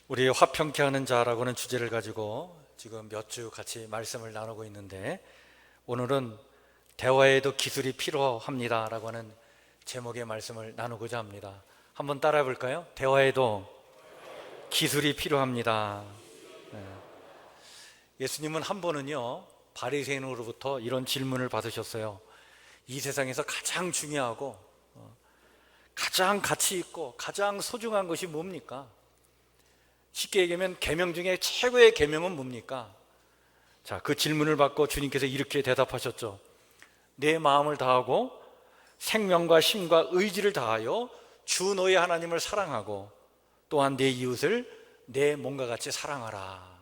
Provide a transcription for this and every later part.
우리 화평케 하는 자라고는 주제를 가지고 지금 몇 주 같이 말씀을 나누고 있는데, 오늘은 대화에도 기술이 필요합니다 라고 하는 제목의 말씀을 나누고자 합니다. 한번 따라해 볼까요? 대화에도 기술이 필요합니다. 예수님은 한 번은요, 바리새인으로부터 이런 질문을 받으셨어요. 이 세상에서 가장 중요하고 가장 가치 있고 가장 소중한 것이 뭡니까? 쉽게 얘기하면 계명 중에 최고의 계명은 뭡니까? 자, 그 질문을 받고 주님께서 이렇게 대답하셨죠. 내 마음을 다하고 생명과 힘과 의지를 다하여 주 너의 하나님을 사랑하고 또한 내 이웃을 내 몸과 같이 사랑하라.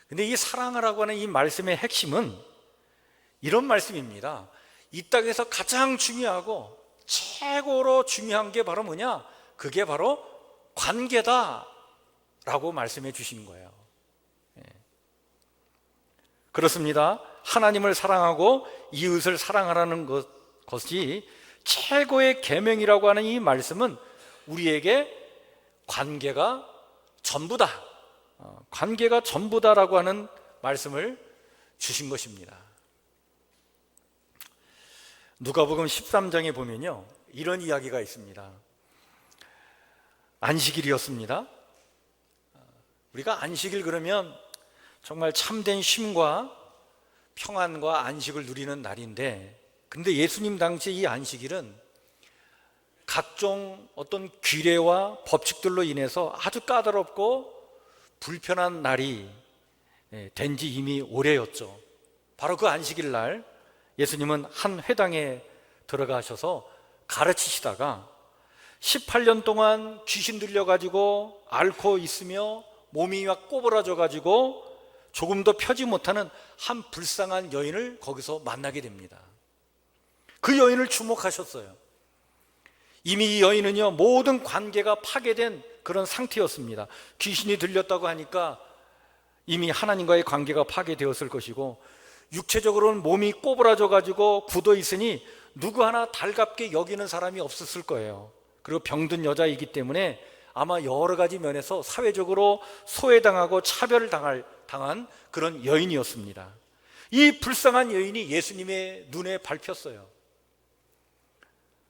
근데 이 사랑하라고 하는 이 말씀의 핵심은 이런 말씀입니다. 이 땅에서 가장 중요하고 최고로 중요한 게 바로 뭐냐? 그게 바로 관계다 라고 말씀해 주시는 거예요. 그렇습니다. 하나님을 사랑하고 이웃을 사랑하라는 것이 최고의 계명이라고 하는 이 말씀은 우리에게 관계가 전부다, 관계가 전부다라고 하는 말씀을 주신 것입니다. 누가복음 13장에 보면요, 이런 이야기가 있습니다. 안식일이었습니다. 우리가 안식일 그러면 정말 참된 쉼과 평안과 안식을 누리는 날인데, 근데 예수님 당시 이 안식일은 각종 어떤 규례와 법칙들로 인해서 아주 까다롭고 불편한 날이 된 지 이미 오래였죠. 바로 그 안식일 날 예수님은 한 회당에 들어가셔서 가르치시다가 18년 동안 귀신 들려가지고 앓고 있으며 몸이 막 꼬부라져가지고 조금도 펴지 못하는 한 불쌍한 여인을 거기서 만나게 됩니다. 그 여인을 주목하셨어요. 이미 이 여인은요, 모든 관계가 파괴된 그런 상태였습니다. 귀신이 들렸다고 하니까 이미 하나님과의 관계가 파괴되었을 것이고, 육체적으로는 몸이 꼬부라져가지고 굳어 있으니 누구 하나 달갑게 여기는 사람이 없었을 거예요. 그리고 병든 여자이기 때문에 아마 여러 가지 면에서 사회적으로 소외당하고 차별당한 그런 여인이었습니다. 이 불쌍한 여인이 예수님의 눈에 밟혔어요.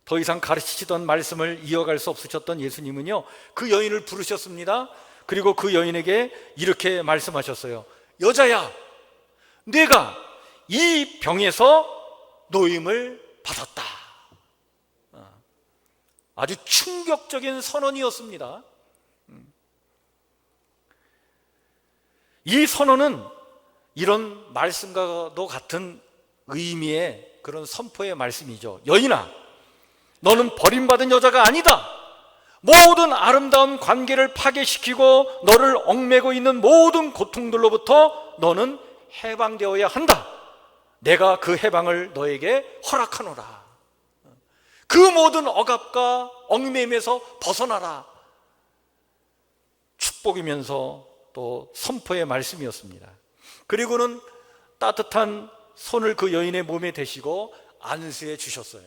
더 이상 가르치시던 말씀을 이어갈 수 없으셨던 예수님은요, 그 여인을 부르셨습니다. 그리고 그 여인에게 이렇게 말씀하셨어요. 여자야, 내가 이 병에서 노임을 받았다. 아주 충격적인 선언이었습니다. 이 선언은 이런 말씀과도 같은 의미의 그런 선포의 말씀이죠. 여인아, 너는 버림받은 여자가 아니다. 모든 아름다운 관계를 파괴시키고 너를 얽매고 있는 모든 고통들로부터 너는 해방되어야 한다. 내가 그 해방을 너에게 허락하노라. 그 모든 억압과 얽매임에서 벗어나라. 축복이면서 또 선포의 말씀이었습니다. 그리고는 따뜻한 손을 그 여인의 몸에 대시고 안수해 주셨어요.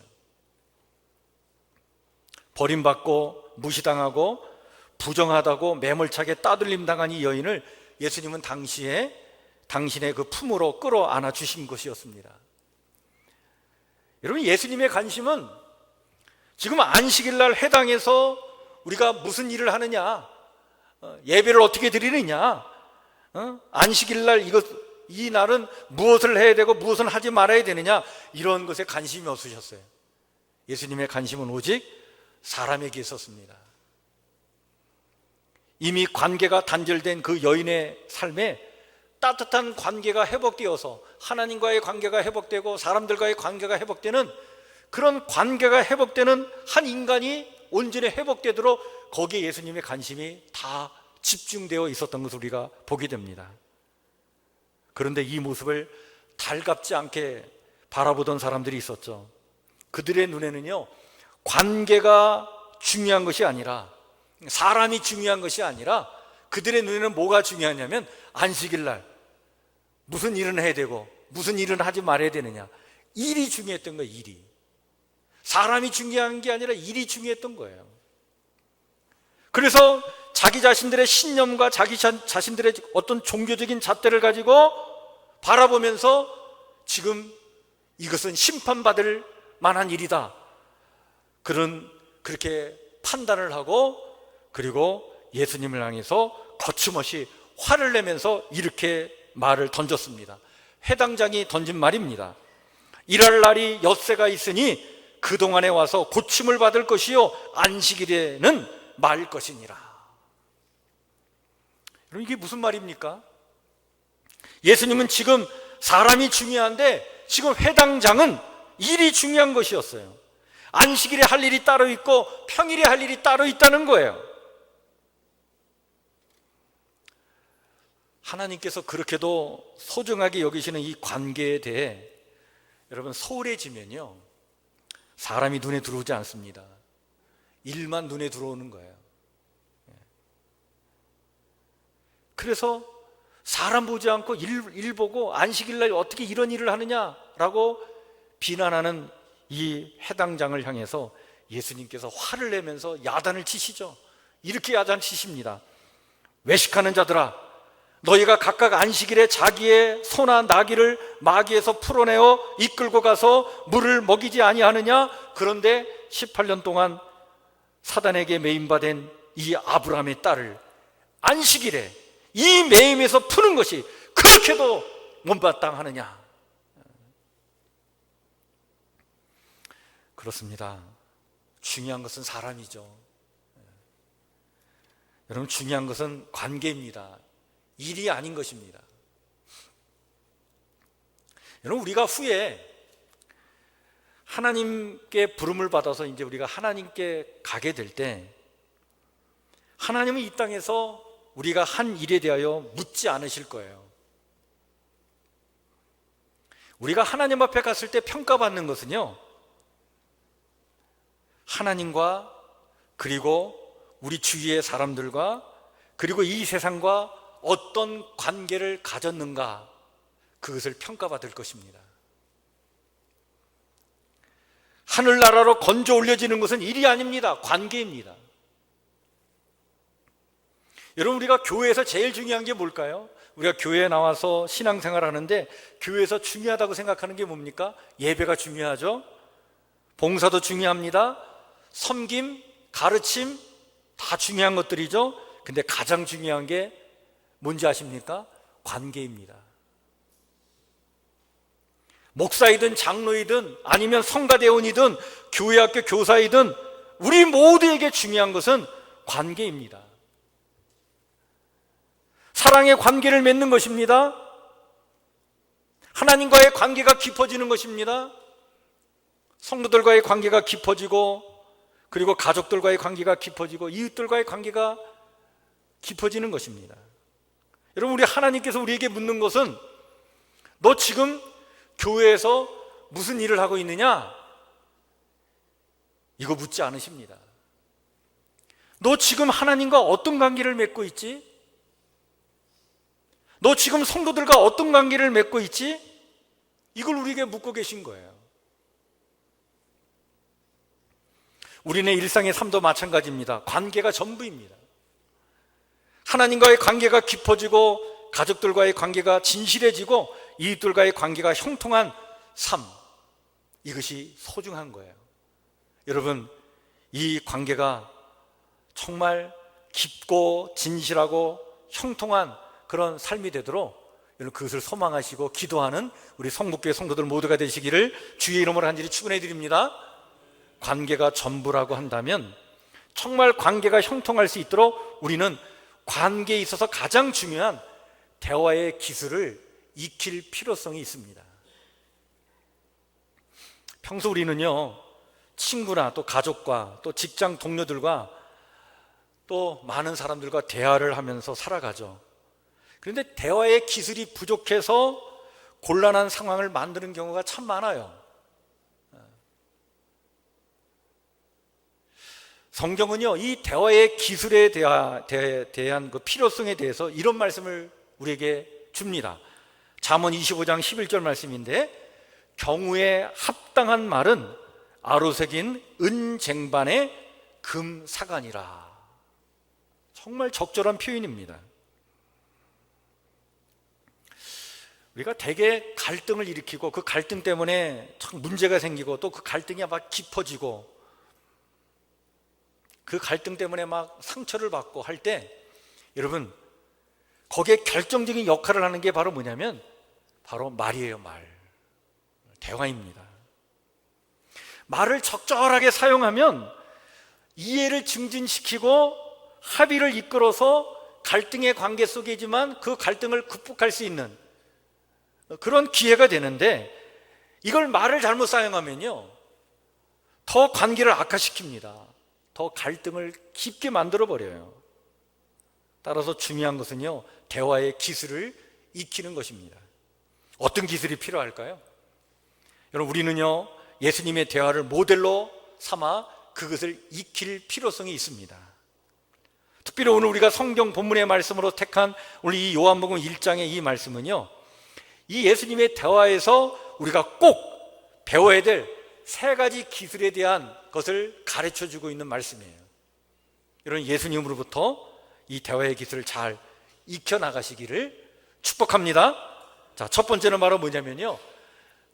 버림받고 무시당하고 부정하다고 매몰차게 따돌림 당한 이 여인을 예수님은 당시에 당신의 그 품으로 끌어안아 주신 것이었습니다. 여러분, 예수님의 관심은 지금 안식일 날 회당에서 우리가 무슨 일을 하느냐, 예배를 어떻게 드리느냐, 안식일 날 이 날은 무엇을 해야 되고 무엇을 하지 말아야 되느냐, 이런 것에 관심이 없으셨어요. 예수님의 관심은 오직 사람에게 있었습니다. 이미 관계가 단절된 그 여인의 삶에 따뜻한 관계가 회복되어서 하나님과의 관계가 회복되고 사람들과의 관계가 회복되는 그런 관계가 회복되는 한 인간이 온전히 회복되도록 거기에 예수님의 관심이 다 집중되어 있었던 것을 우리가 보게 됩니다. 그런데 이 모습을 달갑지 않게 바라보던 사람들이 있었죠. 그들의 눈에는요, 관계가 중요한 것이 아니라, 사람이 중요한 것이 아니라, 그들의 눈에는 뭐가 중요하냐면 안식일 날 무슨 일은 해야 되고 무슨 일은 하지 말아야 되느냐, 일이 중요했던 거예요. 일이. 사람이 중요한 게 아니라 일이 중요했던 거예요. 그래서 자기 자신들의 신념과 자기 자신들의 어떤 종교적인 잣대를 가지고 바라보면서 지금 이것은 심판받을 만한 일이다, 그렇게 판단을 하고, 그리고 예수님을 향해서 거침없이 화를 내면서 이렇게 말을 던졌습니다. 해당장이 던진 말입니다. 일할 날이 엿새가 있으니 그동안에 와서 고침을 받을 것이요 안식일에는 말 것이니라. 여러분, 이게 무슨 말입니까? 예수님은 지금 사람이 중요한데 지금 회당장은 일이 중요한 것이었어요. 안식일에 할 일이 따로 있고 평일에 할 일이 따로 있다는 거예요. 하나님께서 그렇게도 소중하게 여기시는 이 관계에 대해 여러분, 소홀해지면요 사람이 눈에 들어오지 않습니다. 일만 눈에 들어오는 거예요. 그래서 사람 보지 않고 일 보고 안식일날 어떻게 이런 일을 하느냐라고 비난하는 이 해당장을 향해서 예수님께서 화를 내면서 야단을 치시죠. 이렇게 야단 치십니다. 외식하는 자들아, 너희가 각각 안식일에 자기의 소나 나귀를 마귀에서 풀어내어 이끌고 가서 물을 먹이지 아니하느냐? 그런데 18년 동안 사단에게 매임받은 이 아브라함의 딸을 안식일에 이 매임에서 푸는 것이 그렇게도 못마땅하느냐? 그렇습니다. 중요한 것은 사람이죠. 여러분, 중요한 것은 관계입니다. 일이 아닌 것입니다. 여러분, 우리가 후에 하나님께 부름을 받아서 이제 우리가 하나님께 가게 될 때 하나님은 이 땅에서 우리가 한 일에 대하여 묻지 않으실 거예요. 우리가 하나님 앞에 갔을 때 평가받는 것은요, 하나님과 그리고 우리 주위의 사람들과 그리고 이 세상과 어떤 관계를 가졌는가, 그것을 평가받을 것입니다. 하늘나라로 건져 올려지는 것은 일이 아닙니다. 관계입니다. 여러분, 우리가 교회에서 제일 중요한 게 뭘까요? 우리가 교회에 나와서 신앙생활 하는데 교회에서 중요하다고 생각하는 게 뭡니까? 예배가 중요하죠. 봉사도 중요합니다. 섬김, 가르침 다 중요한 것들이죠. 근데 가장 중요한 게 뭔지 아십니까? 관계입니다. 목사이든 장로이든 아니면 성가대원이든 교회학교 교사이든 우리 모두에게 중요한 것은 관계입니다. 사랑의 관계를 맺는 것입니다. 하나님과의 관계가 깊어지는 것입니다. 성도들과의 관계가 깊어지고, 그리고 가족들과의 관계가 깊어지고, 이웃들과의 관계가 깊어지는 것입니다. 여러분, 우리 하나님께서 우리에게 묻는 것은 너 지금 교회에서 무슨 일을 하고 있느냐? 이거 묻지 않으십니다. 너 지금 하나님과 어떤 관계를 맺고 있지? 너 지금 성도들과 어떤 관계를 맺고 있지? 이걸 우리에게 묻고 계신 거예요. 우리네 일상의 삶도 마찬가지입니다. 관계가 전부입니다. 하나님과의 관계가 깊어지고, 가족들과의 관계가 진실해지고, 이웃들과의 관계가 형통한 삶, 이것이 소중한 거예요. 여러분, 이 관계가 정말 깊고 진실하고 형통한 그런 삶이 되도록 여러분, 그것을 소망하시고 기도하는 우리 성북교회 성도들 모두가 되시기를 주의 이름으로 간절히 축원해 드립니다. 관계가 전부라고 한다면 정말 관계가 형통할 수 있도록 우리는 관계에 있어서 가장 중요한 대화의 기술을 익힐 필요성이 있습니다. 평소 우리는요, 친구나 또 가족과 또 직장 동료들과 또 많은 사람들과 대화를 하면서 살아가죠. 그런데 대화의 기술이 부족해서 곤란한 상황을 만드는 경우가 참 많아요. 성경은요, 이 대화의 기술에 대한 그 필요성에 대해서 이런 말씀을 우리에게 줍니다. 잠언 25장 11절 말씀인데, 경우에 합당한 말은 아로새긴 은쟁반의 금사간이라. 정말 적절한 표현입니다. 우리가 대개 갈등을 일으키고 그 갈등 때문에 참 문제가 생기고 또 그 갈등이 막 깊어지고 그 갈등 때문에 막 상처를 받고 할 때 여러분 거기에 결정적인 역할을 하는 게 바로 뭐냐면 바로 말이에요. 말. 대화입니다. 말을 적절하게 사용하면 이해를 증진시키고 합의를 이끌어서 갈등의 관계 속이지만 그 갈등을 극복할 수 있는 그런 기회가 되는데 이걸 말을 잘못 사용하면요 더 관계를 악화시킵니다. 더 갈등을 깊게 만들어 버려요. 따라서 중요한 것은요 대화의 기술을 익히는 것입니다. 어떤 기술이 필요할까요? 여러분 우리는요 예수님의 대화를 모델로 삼아 그것을 익힐 필요성이 있습니다. 특별히 오늘 우리가 성경 본문의 말씀으로 택한 오늘 이 요한복음 1장의 이 말씀은요 이 예수님의 대화에서 우리가 꼭 배워야 될 세 가지 기술에 대한 것을 가르쳐주고 있는 말씀이에요. 여러분 예수님으로부터 이 대화의 기술을 잘 익혀나가시기를 축복합니다. 자, 첫 번째는 바로 뭐냐면요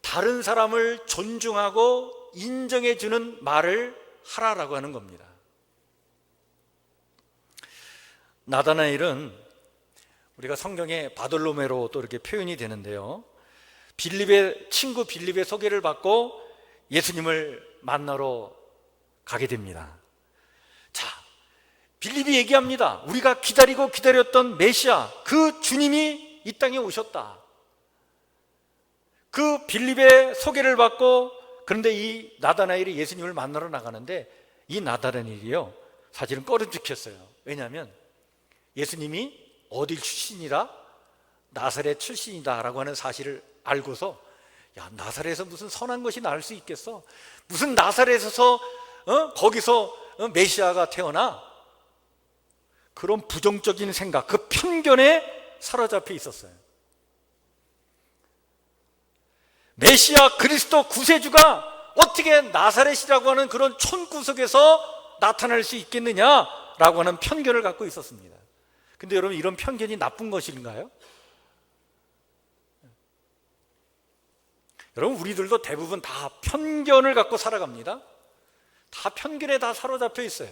다른 사람을 존중하고 인정해주는 말을 하라라고 하는 겁니다. 나다나엘은 우리가 성경에 바돌로메로 또 이렇게 표현이 되는데요 빌립의 친구 빌립의 소개를 받고 예수님을 만나러 가게 됩니다. 자, 빌립이 얘기합니다. 우리가 기다리고 기다렸던 메시아 그 주님이 이 땅에 오셨다. 그 빌립의 소개를 받고 그런데 이 나다나엘이 예수님을 만나러 나가는데 이 나다나엘이요 사실은 꺼름직했어요. 왜냐하면 예수님이 어디 출신이라 나사렛 출신이다 라고 하는 사실을 알고서 야 나사렛에서 무슨 선한 것이 나올 수 있겠어? 무슨 나사렛에서 거기서 메시아가 태어나? 그런 부정적인 생각, 그 편견에 사로잡혀 있었어요. 메시아 그리스도 구세주가 어떻게 나사렛이라고 하는 그런 촌구석에서 나타날 수 있겠느냐라고 하는 편견을 갖고 있었습니다. 근데 여러분 이런 편견이 나쁜 것인가요? 여러분 우리들도 대부분 다 편견을 갖고 살아갑니다. 다 편견에 다 사로잡혀 있어요.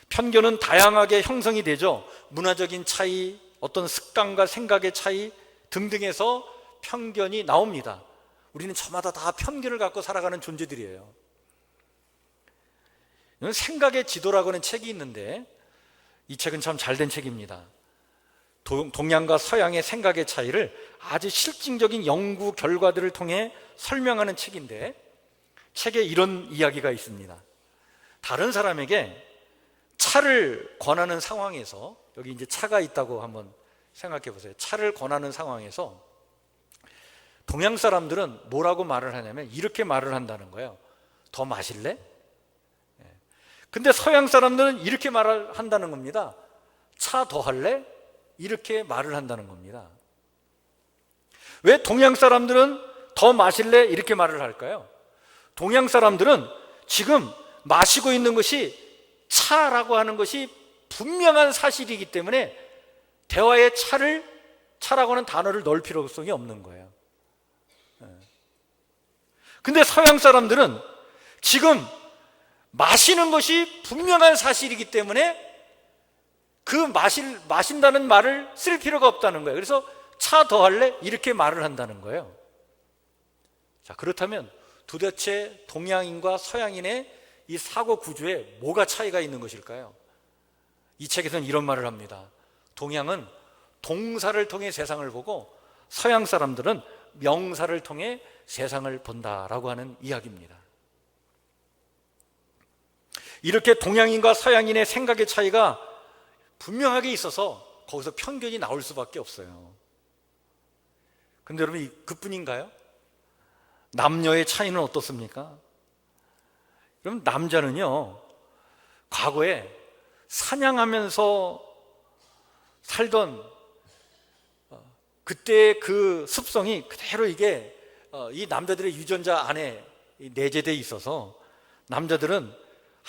편견은 다양하게 형성이 되죠. 문화적인 차이, 어떤 습관과 생각의 차이 등등에서 편견이 나옵니다. 우리는 저마다 다 편견을 갖고 살아가는 존재들이에요. 생각의 지도라고 하는 책이 있는데 이 책은 참 잘된 책입니다. 동양과 서양의 생각의 차이를 아주 실증적인 연구 결과들을 통해 설명하는 책인데 책에 이런 이야기가 있습니다. 다른 사람에게 차를 권하는 상황에서 여기 이제 차가 있다고 한번 생각해 보세요. 차를 권하는 상황에서 동양 사람들은 뭐라고 말을 하냐면 이렇게 말을 한다는 거예요. 더 마실래? 근데 서양 사람들은 이렇게 말을 한다는 겁니다. 차 더 할래? 이렇게 말을 한다는 겁니다. 왜 동양 사람들은 더 마실래? 이렇게 말을 할까요? 동양 사람들은 지금 마시고 있는 것이 차라고 하는 것이 분명한 사실이기 때문에 대화에 차라고 하는 단어를 넣을 필요성이 없는 거예요. 근데 서양 사람들은 지금 마시는 것이 분명한 사실이기 때문에 그 마신다는 말을 쓸 필요가 없다는 거예요. 그래서 차 더 할래? 이렇게 말을 한다는 거예요. 자, 그렇다면 도대체 동양인과 서양인의 이 사고 구조에 뭐가 차이가 있는 것일까요? 이 책에서는 이런 말을 합니다. 동양은 동사를 통해 세상을 보고 서양 사람들은 명사를 통해 세상을 본다라고 하는 이야기입니다. 이렇게 동양인과 서양인의 생각의 차이가 분명하게 있어서 거기서 편견이 나올 수밖에 없어요. 근데 여러분 그뿐인가요? 남녀의 차이는 어떻습니까? 여러분 남자는요 과거에 사냥하면서 살던 그때의 그 습성이 그대로 이게 이 남자들의 유전자 안에 내재되어 있어서 남자들은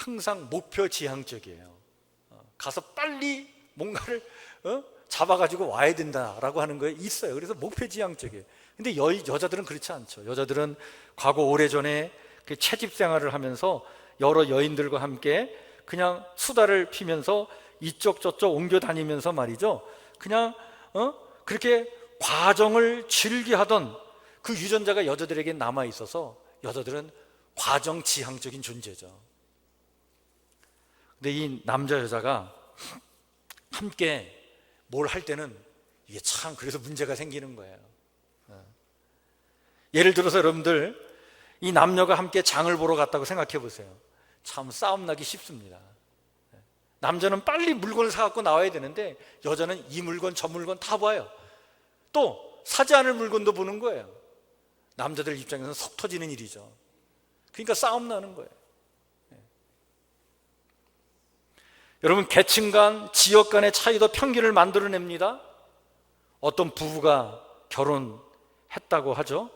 항상 목표 지향적이에요. 가서 빨리 뭔가를 잡아가지고 와야 된다라고 하는 거에 있어요. 그래서 목표 지향적이에요. 근데 여자들은 그렇지 않죠. 여자들은 과거 오래전에 그 채집 생활을 하면서 여러 여인들과 함께 그냥 수다를 피면서 이쪽 저쪽 옮겨 다니면서 말이죠, 그냥 그렇게 과정을 즐겨하던 그 유전자가 여자들에게 남아 있어서 여자들은 과정 지향적인 존재죠. 근데 이 남자 여자가 함께 뭘 할 때는 이게 참 그래서 문제가 생기는 거예요. 예를 들어서 여러분들, 이 남녀가 함께 장을 보러 갔다고 생각해 보세요. 참 싸움 나기 쉽습니다. 남자는 빨리 물건을 사갖고 나와야 되는데 여자는 이 물건 저 물건 다 봐요. 또 사지 않을 물건도 보는 거예요. 남자들 입장에서는 속 터지는 일이죠. 그러니까 싸움 나는 거예요. 여러분, 계층 간, 지역 간의 차이도 편견을 만들어냅니다. 어떤 부부가 결혼했다고 하죠.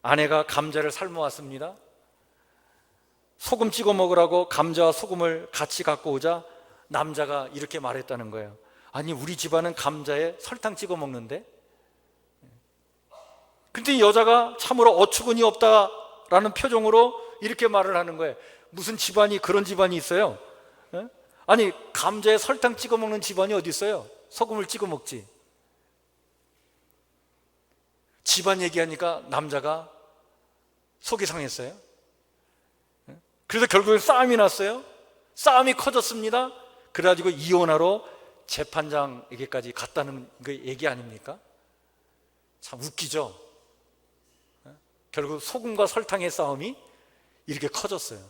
아내가 감자를 삶아왔습니다. 소금 찍어 먹으라고 감자와 소금을 같이 갖고 오자 남자가 이렇게 말했다는 거예요. 아니, 우리 집안은 감자에 설탕 찍어 먹는데? 근데 여자가 참으로 어처구니 없다라는 표정으로 이렇게 말을 하는 거예요. 무슨 집안이 그런 집안이 있어요? 아니, 감자에 설탕 찍어 먹는 집안이 어디 있어요? 소금을 찍어 먹지. 집안 얘기하니까 남자가 속이 상했어요. 그래서 결국엔 싸움이 났어요. 싸움이 커졌습니다. 그래가지고 이혼하러 재판장에게까지 갔다는 그 얘기 아닙니까? 참 웃기죠. 결국 소금과 설탕의 싸움이 이렇게 커졌어요.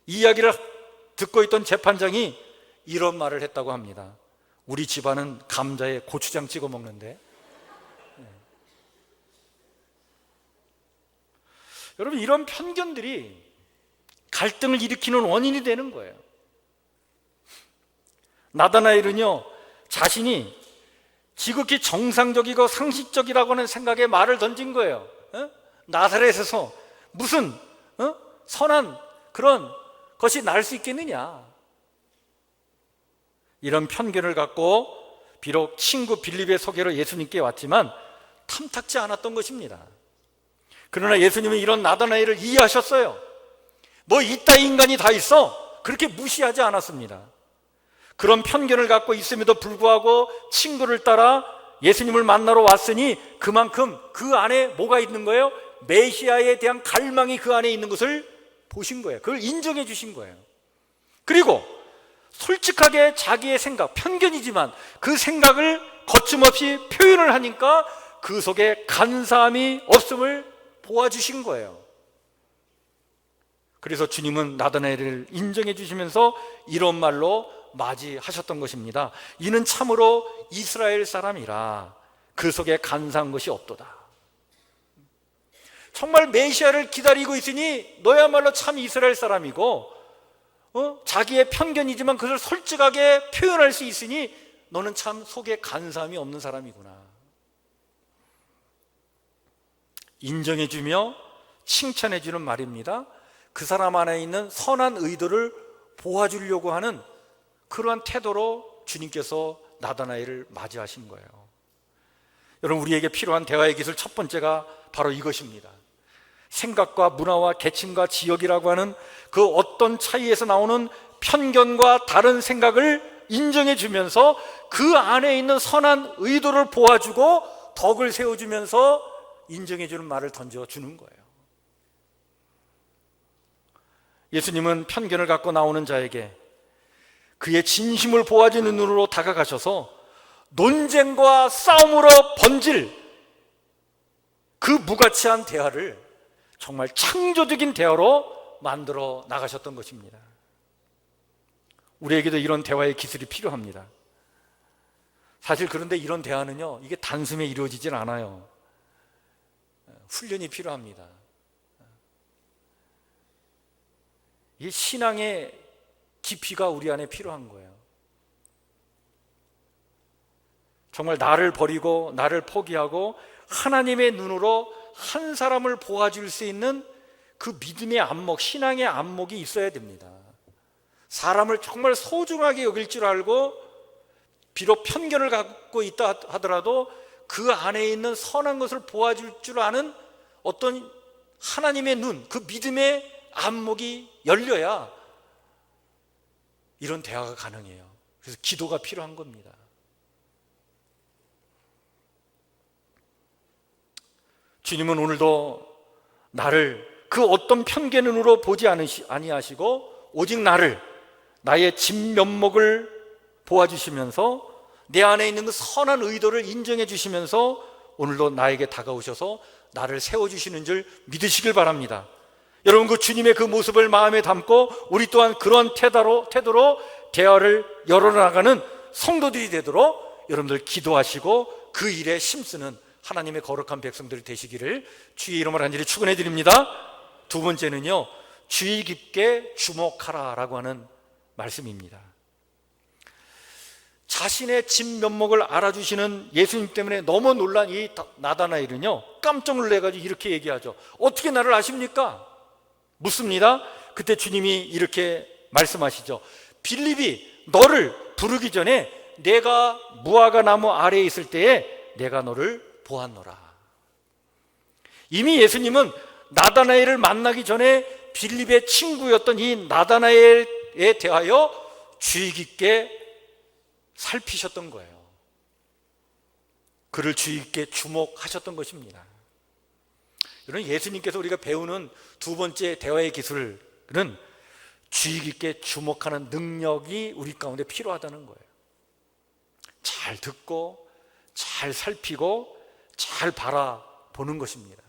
이 이야기를 듣고 있던 재판장이 이런 말을 했다고 합니다. 우리 집안은 감자에 고추장 찍어 먹는데. 여러분, 이런 편견들이 갈등을 일으키는 원인이 되는 거예요. 나다나엘은요, 자신이 지극히 정상적이고 상식적이라고 하는 생각에 말을 던진 거예요. 나사렛에서 무슨 선한 그런 것이 날 수 있겠느냐. 이런 편견을 갖고 비록 친구 빌립의 소개로 예수님께 왔지만 탐탁지 않았던 것입니다. 그러나 예수님은 이런 나다나엘을 이해하셨어요. 뭐 이따위 인간이 다 있어? 그렇게 무시하지 않았습니다. 그런 편견을 갖고 있음에도 불구하고 친구를 따라 예수님을 만나러 왔으니 그만큼 그 안에 뭐가 있는 거예요? 메시아에 대한 갈망이 그 안에 있는 것을 보신 거예요. 그걸 인정해 주신 거예요. 그리고 솔직하게 자기의 생각, 편견이지만 그 생각을 거침없이 표현을 하니까 그 속에 간사함이 없음을 보아주신 거예요. 그래서 주님은 나다나엘을 인정해 주시면서 이런 말로 맞이하셨던 것입니다. 이는 참으로 이스라엘 사람이라 그 속에 간사한 것이 없도다. 정말 메시아를 기다리고 있으니 너야말로 참 이스라엘 사람이고, 자기의 편견이지만 그것을 솔직하게 표현할 수 있으니 너는 참 속에 간사함이 없는 사람이구나. 인정해주며 칭찬해주는 말입니다. 그 사람 안에 있는 선한 의도를 보아주려고 하는 그러한 태도로 주님께서 나다나엘을 맞이하신 거예요. 여러분, 우리에게 필요한 대화의 기술 첫 번째가 바로 이것입니다. 생각과 문화와 계층과 지역이라고 하는 그 어떤 차이에서 나오는 편견과 다른 생각을 인정해 주면서 그 안에 있는 선한 의도를 보아주고 덕을 세워주면서 인정해 주는 말을 던져주는 거예요. 예수님은 편견을 갖고 나오는 자에게 그의 진심을 보아주는 눈으로 다가가셔서 논쟁과 싸움으로 번질 그 무가치한 대화를 정말 창조적인 대화로 만들어 나가셨던 것입니다. 우리에게도 이런 대화의 기술이 필요합니다. 사실 그런데 이런 대화는요, 이게 단숨에 이루어지질 않아요. 훈련이 필요합니다. 이 신앙의 깊이가 우리 안에 필요한 거예요. 정말 나를 버리고 나를 포기하고 하나님의 눈으로 한 사람을 보아줄 수 있는 그 믿음의 안목, 신앙의 안목이 있어야 됩니다. 사람을 정말 소중하게 여길 줄 알고 비록 편견을 갖고 있다 하더라도 그 안에 있는 선한 것을 보아줄 줄 아는 어떤 하나님의 눈, 그 믿음의 안목이 열려야 이런 대화가 가능해요. 그래서 기도가 필요한 겁니다. 주님은 오늘도 나를 그 어떤 편견으로 보지 아니하시고 오직 나의 진면목을 보아주시면서 내 안에 있는 그 선한 의도를 인정해 주시면서 오늘도 나에게 다가오셔서 나를 세워주시는 줄 믿으시길 바랍니다. 여러분, 그 주님의 그 모습을 마음에 담고 우리 또한 그런 태도로 대화를 열어나가는 성도들이 되도록 여러분들 기도하시고 그 일에 힘쓰는 하나님의 거룩한 백성들이 되시기를 주의 이름으로 간절히 축원해 드립니다. 두 번째는요, 주의 깊게 주목하라 라고 하는 말씀입니다. 자신의 진면목을 알아주시는 예수님 때문에 너무 놀란 이 나다나엘은요, 깜짝 놀래가지고 이렇게 얘기하죠. 어떻게 나를 아십니까? 묻습니다. 그때 주님이 이렇게 말씀하시죠. 빌립이 너를 부르기 전에 내가 무화과 나무 아래에 있을 때에 내가 너를 보았노라. 이미 예수님은 나다나엘을 만나기 전에 빌립의 친구였던 이 나다나엘에 대하여 주의 깊게 살피셨던 거예요. 그를 주의 깊게 주목하셨던 것입니다. 여러분, 예수님께서 우리가 배우는 두 번째 대화의 기술은 주의 깊게 주목하는 능력이 우리 가운데 필요하다는 거예요. 잘 듣고 잘 살피고 잘 바라보는 것입니다.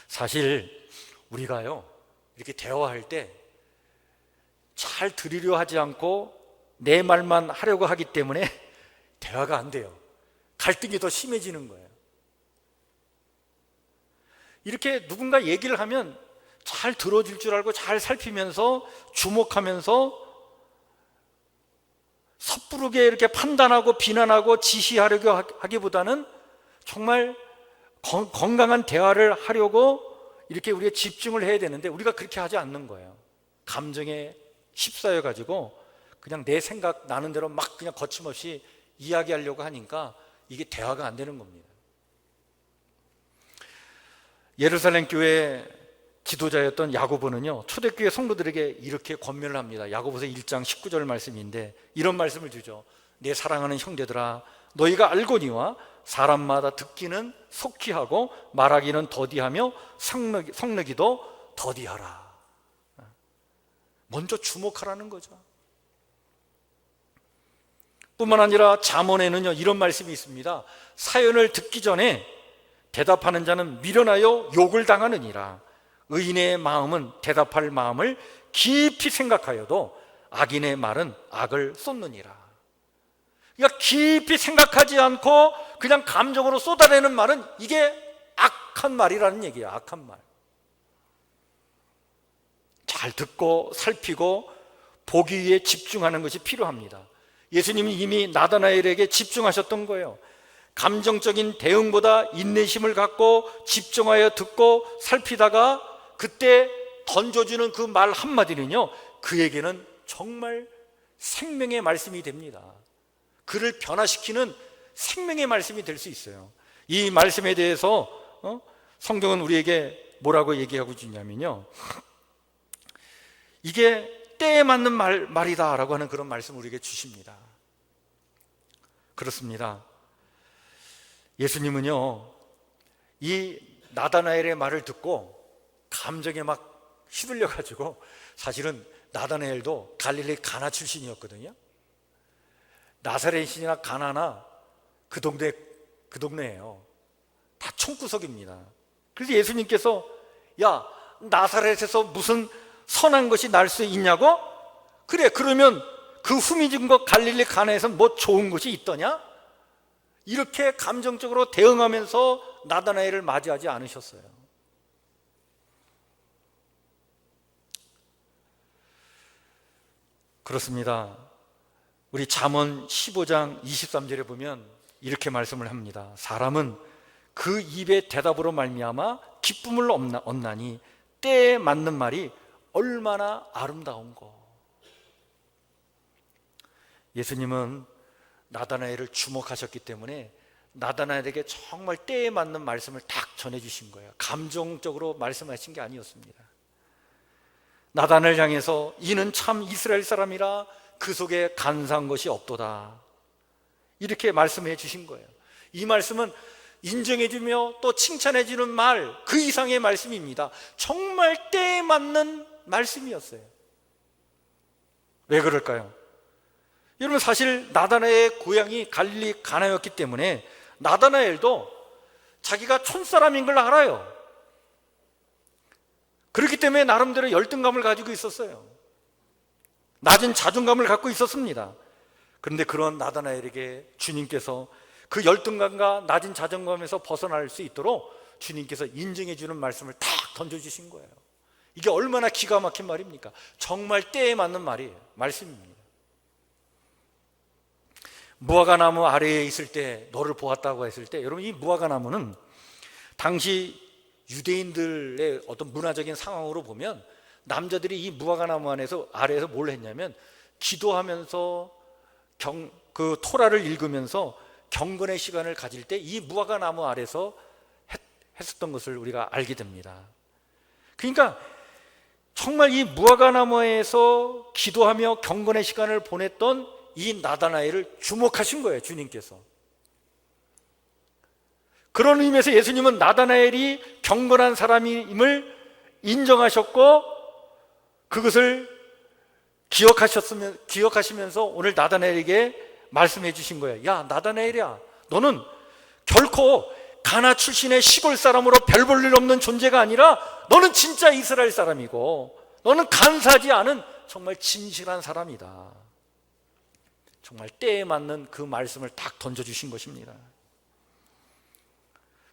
사실 우리가요, 이렇게 대화할 때 잘 들으려 하지 않고 내 말만 하려고 하기 때문에 대화가 안 돼요. 갈등이 더 심해지는 거예요. 이렇게 누군가 얘기를 하면 잘 들어줄 줄 알고 잘 살피면서 주목하면서 섣부르게 이렇게 판단하고 비난하고 지시하려고 하기보다는 정말 건강한 대화를 하려고 이렇게 우리가 집중을 해야 되는데 우리가 그렇게 하지 않는 거예요. 감정에 휩싸여 가지고 그냥 내 생각 나는 대로 막 그냥 거침없이 이야기하려고 하니까 이게 대화가 안 되는 겁니다. 예루살렘 교회 지도자였던 야고보는요, 초대교회 성도들에게 이렇게 권면을 합니다. 야고보서 1장 19절 말씀인데 이런 말씀을 주죠. 내 사랑하는 형제들아, 너희가 알거니와 사람마다 듣기는 속히 하고 말하기는 더디하며 성내기도 더디하라. 먼저 주목하라는 거죠. 뿐만 아니라 잠언에는요, 이런 말씀이 있습니다. 사연을 듣기 전에 대답하는 자는 미련하여 욕을 당하느니라. 의인의 마음은 대답할 마음을 깊이 생각하여도 악인의 말은 악을 쏟느니라. 그러니까 깊이 생각하지 않고 그냥 감정으로 쏟아내는 말은 이게 악한 말이라는 얘기예요. 악한 말. 잘 듣고 살피고 보기 위해 집중하는 것이 필요합니다. 예수님이 이미 나다나엘에게 집중하셨던 거예요. 감정적인 대응보다 인내심을 갖고 집중하여 듣고 살피다가 그때 던져주는 그 말 한마디는요, 그에게는 정말 생명의 말씀이 됩니다. 그를 변화시키는 생명의 말씀이 될 수 있어요. 이 말씀에 대해서 성경은 우리에게 뭐라고 얘기하고 있냐면요, 이게 때에 맞는 말이다 라고 하는 그런 말씀을 우리에게 주십니다. 그렇습니다. 예수님은요, 이 나다나엘의 말을 듣고 감정에 막 휘둘려 가지고, 사실은 나다나엘도 갈릴리 가나 출신이었거든요. 나사렛이나 가나나 그 동네예요. 다 총구석입니다. 그래서 예수님께서 야, 나사렛에서 무슨 선한 것이 날 수 있냐고? 그래, 그러면 그 후미진 것 갈릴리 가나에서 뭐 좋은 것이 있더냐? 이렇게 감정적으로 대응하면서 나다나엘을 맞이하지 않으셨어요. 그렇습니다. 우리 잠언 15장 23절에 보면 이렇게 말씀을 합니다. 사람은 그 입의 대답으로 말미암아 기쁨을 얻나니 때에 맞는 말이 얼마나 아름다운고. 예수님은 나다나엘을 주목하셨기 때문에 나다나엘에게 정말 때에 맞는 말씀을 딱 전해주신 거예요. 감정적으로 말씀하신 게 아니었습니다. 나다나엘 향해서 이는 참 이스라엘 사람이라 그 속에 간사한 것이 없도다, 이렇게 말씀해 주신 거예요. 이 말씀은 인정해주며 또 칭찬해주는 말, 그 이상의 말씀입니다. 정말 때에 맞는 말씀이었어요. 왜 그럴까요? 여러분, 사실 나다나엘의 고향이 갈릴리 가나였기 때문에 나다나엘도 자기가 촌사람인 걸 알아요. 그렇기 때문에 나름대로 열등감을 가지고 있었어요. 낮은 자존감을 갖고 있었습니다. 그런데 그런 나다나엘에게 주님께서 그 열등감과 낮은 자존감에서 벗어날 수 있도록 주님께서 인정해 주는 말씀을 탁 던져주신 거예요. 이게 얼마나 기가 막힌 말입니까? 정말 때에 맞는 말이에요. 말씀입니다. 무화과나무 아래에 있을 때 너를 보았다고 했을 때, 여러분, 이 무화과나무는 당시 유대인들의 어떤 문화적인 상황으로 보면 남자들이 이 무화과나무 아래에서 뭘 했냐면 기도하면서 그 토라를 읽으면서 경건의 시간을 가질 때 이 무화과나무 아래서 했었던 것을 우리가 알게 됩니다. 그러니까 정말 이 무화과나무에서 기도하며 경건의 시간을 보냈던 이 나다나엘을 주목하신 거예요, 주님께서. 그런 의미에서 예수님은 나다나엘이 경건한 사람임을 인정하셨고 그것을 기억하시면서 오늘 나다나엘에게 말씀해 주신 거예요. 야, 나다나엘이야, 너는 결코 가나 출신의 시골 사람으로 별 볼 일 없는 존재가 아니라 너는 진짜 이스라엘 사람이고 너는 간사하지 않은 정말 진실한 사람이다. 정말 때에 맞는 그 말씀을 딱 던져주신 것입니다.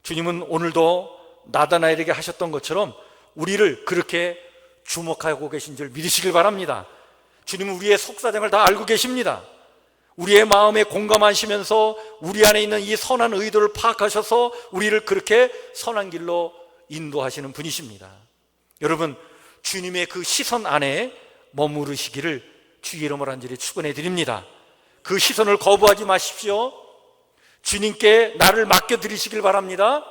주님은 오늘도 나다나엘에게 하셨던 것처럼 우리를 그렇게 주목하고 계신 줄 믿으시길 바랍니다. 주님은 우리의 속사정을 다 알고 계십니다. 우리의 마음에 공감하시면서 우리 안에 있는 이 선한 의도를 파악하셔서 우리를 그렇게 선한 길로 인도하시는 분이십니다. 여러분, 주님의 그 시선 안에 머무르시기를 주의 이름으로 간절히 축원해 드립니다. 그 시선을 거부하지 마십시오. 주님께 나를 맡겨드리시길 바랍니다.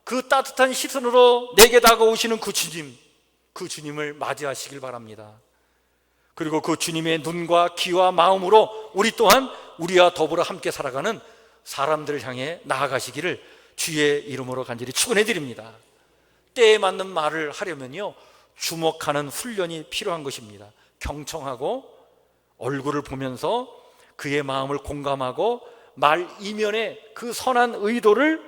그 따뜻한 시선으로 내게 다가오시는 그 주님을 맞이하시길 바랍니다. 그리고 그 주님의 눈과 귀와 마음으로 우리 또한 우리와 더불어 함께 살아가는 사람들을 향해 나아가시기를 주의 이름으로 간절히 축원해 드립니다. 때에 맞는 말을 하려면요, 주목하는 훈련이 필요한 것입니다. 경청하고 얼굴을 보면서 그의 마음을 공감하고 말 이면에 그 선한 의도를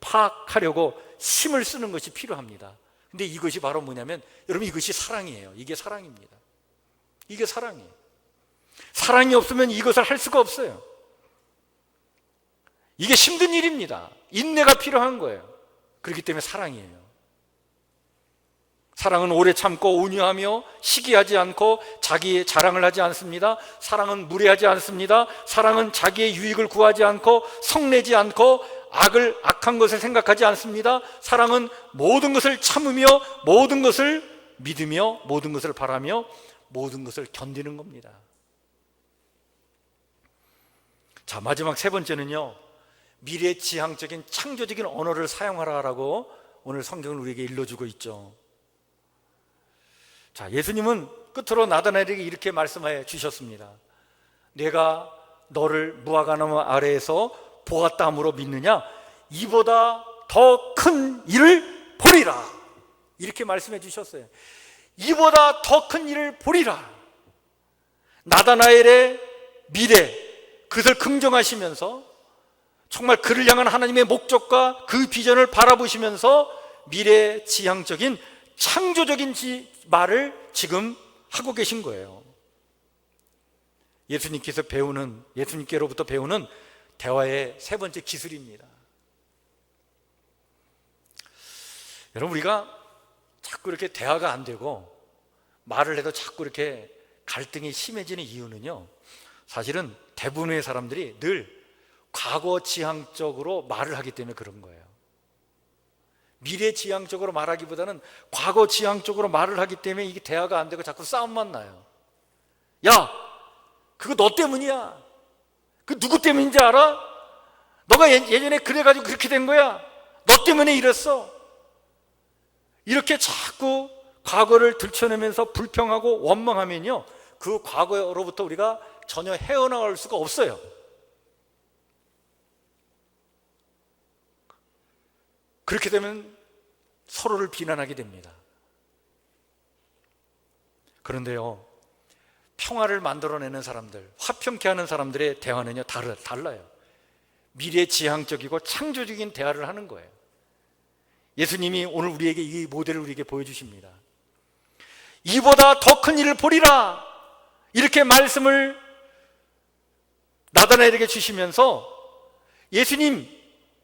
파악하려고 힘을 쓰는 것이 필요합니다. 근데 이것이 바로 뭐냐면, 여러분, 이것이 사랑이에요. 이게 사랑입니다. 이게 사랑이에요. 사랑이 없으면 이것을 할 수가 없어요. 이게 힘든 일입니다. 인내가 필요한 거예요. 그렇기 때문에 사랑이에요. 사랑은 오래 참고 온유하며 시기하지 않고 자기의 자랑을 하지 않습니다. 사랑은 무례하지 않습니다. 사랑은 자기의 유익을 구하지 않고 성내지 않고 악한 것을 생각하지 않습니다. 사랑은 모든 것을 참으며 모든 것을 믿으며 모든 것을 바라며 모든 것을 견디는 겁니다. 자, 마지막 세 번째는요, 미래지향적인 창조적인 언어를 사용하라라고 오늘 성경을 우리에게 일러주고 있죠. 자, 예수님은 끝으로 나다나엘에게 이렇게 말씀해 주셨습니다. 내가 너를 무화과나무 아래에서 보았다 함으로 믿느냐? 이보다 더 큰 일을 보리라, 이렇게 말씀해 주셨어요. 이보다 더 큰 일을 보리라. 나다나엘의 미래, 그것을 긍정하시면서 정말 그를 향한 하나님의 목적과 그 비전을 바라보시면서 미래지향적인 창조적인 말을 지금 하고 계신 거예요. 예수님께로부터 배우는 대화의 세 번째 기술입니다. 여러분, 우리가 자꾸 이렇게 대화가 안 되고 말을 해도 자꾸 이렇게 갈등이 심해지는 이유는요, 사실은 대부분의 사람들이 늘 과거 지향적으로 말을 하기 때문에 그런 거예요. 미래지향적으로 말하기보다는 과거지향적으로 말을 하기 때문에 이게 대화가 안 되고 자꾸 싸움만 나요. 야, 그거 너 때문이야. 그 누구 때문인지 알아? 너가 예전에 그래가지고 그렇게 된 거야. 너 때문에 이랬어. 이렇게 자꾸 과거를 들춰내면서 불평하고 원망하면요, 그 과거로부터 우리가 전혀 헤어나올 수가 없어요. 그렇게 되면 서로를 비난하게 됩니다. 그런데요, 평화를 만들어내는 사람들, 화평케 하는 사람들의 대화는요 달라요. 미래지향적이고 창조적인 대화를 하는 거예요. 예수님이 오늘 우리에게 이 모델을 우리에게 보여주십니다. 이보다 더 큰 일을 보리라, 이렇게 말씀을 나다나엘에게 주시면서 예수님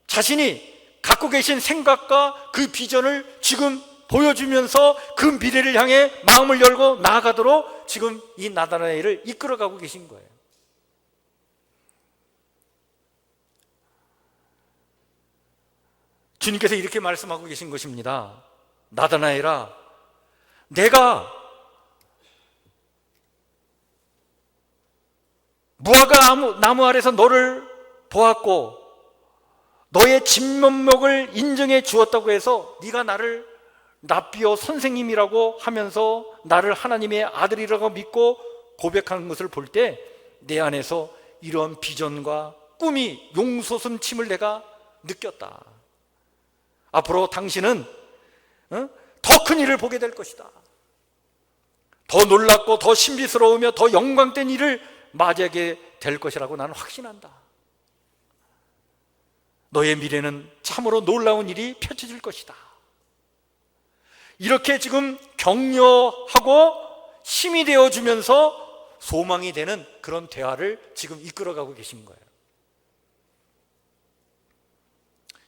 자신이 갖고 계신 생각과 그 비전을 지금 보여주면서 그 미래를 향해 마음을 열고 나아가도록 지금 이 나다나엘을 이끌어가고 계신 거예요. 주님께서 이렇게 말씀하고 계신 것입니다. 나다나엘아, 내가 무화과 나무 아래서 너를 보았고 너의 진면목을 인정해 주었다고 해서 네가 나를 랍비어 선생님이라고 하면서 나를 하나님의 아들이라고 믿고 고백하는 것을 볼 때 내 안에서 이런 비전과 꿈이 용솟음침을 내가 느꼈다. 앞으로 당신은 더 큰 일을 보게 될 것이다. 더 놀랍고 더 신비스러우며 더 영광된 일을 맞이하게 될 것이라고 나는 확신한다. 너의 미래는 참으로 놀라운 일이 펼쳐질 것이다. 이렇게 지금 격려하고 힘이 되어주면서 소망이 되는 그런 대화를 지금 이끌어가고 계신 거예요.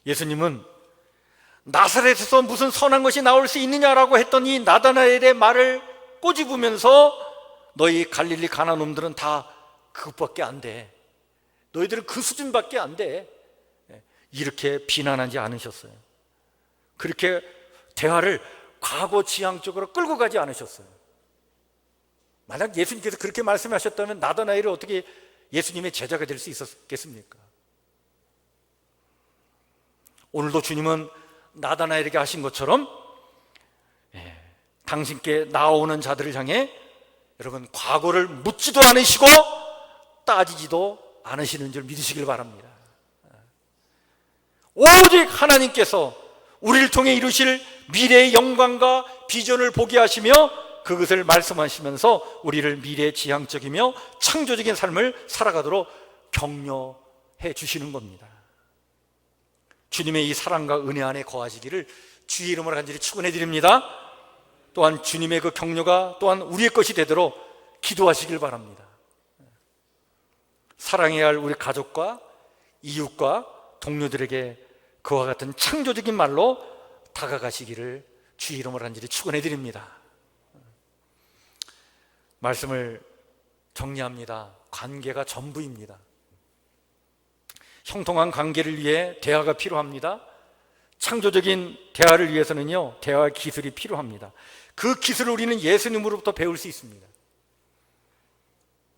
예수님은 나사렛에서 무슨 선한 것이 나올 수 있느냐라고 했더니 나다나엘의 말을 꼬집으면서 너희 갈릴리 가나 놈들은 다 그것밖에 안 돼. 너희들은 그 수준밖에 안 돼. 이렇게 비난하지 않으셨어요. 그렇게 대화를 과거 지향적으로 끌고 가지 않으셨어요. 만약 예수님께서 그렇게 말씀하셨다면 나다나엘이 어떻게 예수님의 제자가 될 수 있었겠습니까? 오늘도 주님은 나다나엘에게 하신 것처럼 당신께 나오는 자들을 향해 여러분 과거를 묻지도 않으시고 따지지도 않으시는 줄 믿으시길 바랍니다. 오직 하나님께서 우리를 통해 이루실 미래의 영광과 비전을 보게 하시며 그것을 말씀하시면서 우리를 미래지향적이며 창조적인 삶을 살아가도록 격려해 주시는 겁니다. 주님의 이 사랑과 은혜 안에 거하시기를 주의 이름으로 간절히 축원해 드립니다. 또한 주님의 그 격려가 또한 우리의 것이 되도록 기도하시길 바랍니다. 사랑해야 할 우리 가족과 이웃과 동료들에게 그와 같은 창조적인 말로 다가가시기를 주의 이름으로 간절히 축원해 드립니다. 말씀을 정리합니다. 관계가 전부입니다. 형통한 관계를 위해 대화가 필요합니다. 창조적인 대화를 위해서는요, 대화 기술이 필요합니다. 그 기술을 우리는 예수님으로부터 배울 수 있습니다.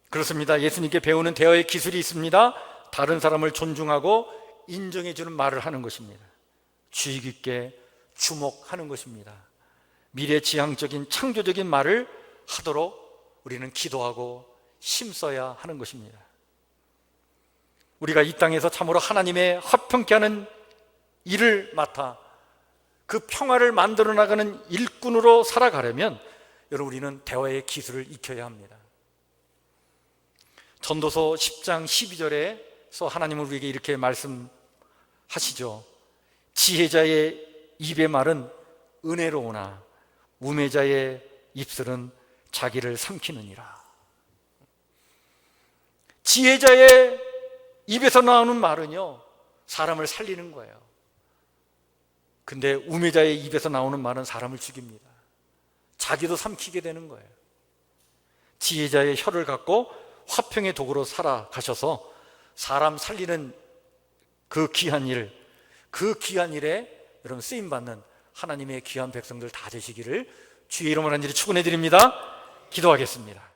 그렇습니다. 예수님께 배우는 대화의 기술이 있습니다. 다른 사람을 존중하고 인정해주는 말을 하는 것입니다. 주의 깊게 주목하는 것입니다. 미래지향적인 창조적인 말을 하도록 우리는 기도하고 힘써야 하는 것입니다. 우리가 이 땅에서 참으로 하나님의 화평케 하는 일을 맡아 그 평화를 만들어 나가는 일꾼으로 살아가려면 여러분 우리는 대화의 기술을 익혀야 합니다. 전도서 10장 12절에서 하나님은 우리에게 이렇게 말씀하시죠. 지혜자의 입의 말은 은혜로우나 우매자의 입술은 자기를 삼키느니라. 지혜자의 입에서 나오는 말은요, 사람을 살리는 거예요. 근데 우매자의 입에서 나오는 말은 사람을 죽입니다. 자기도 삼키게 되는 거예요. 지혜자의 혀를 갖고 화평의 도구로 살아가셔서 사람 살리는 그 귀한 일에 여러분 쓰임받는 하나님의 귀한 백성들 다 되시기를 주의 이름으로 간절히 축원해 드립니다. 기도하겠습니다.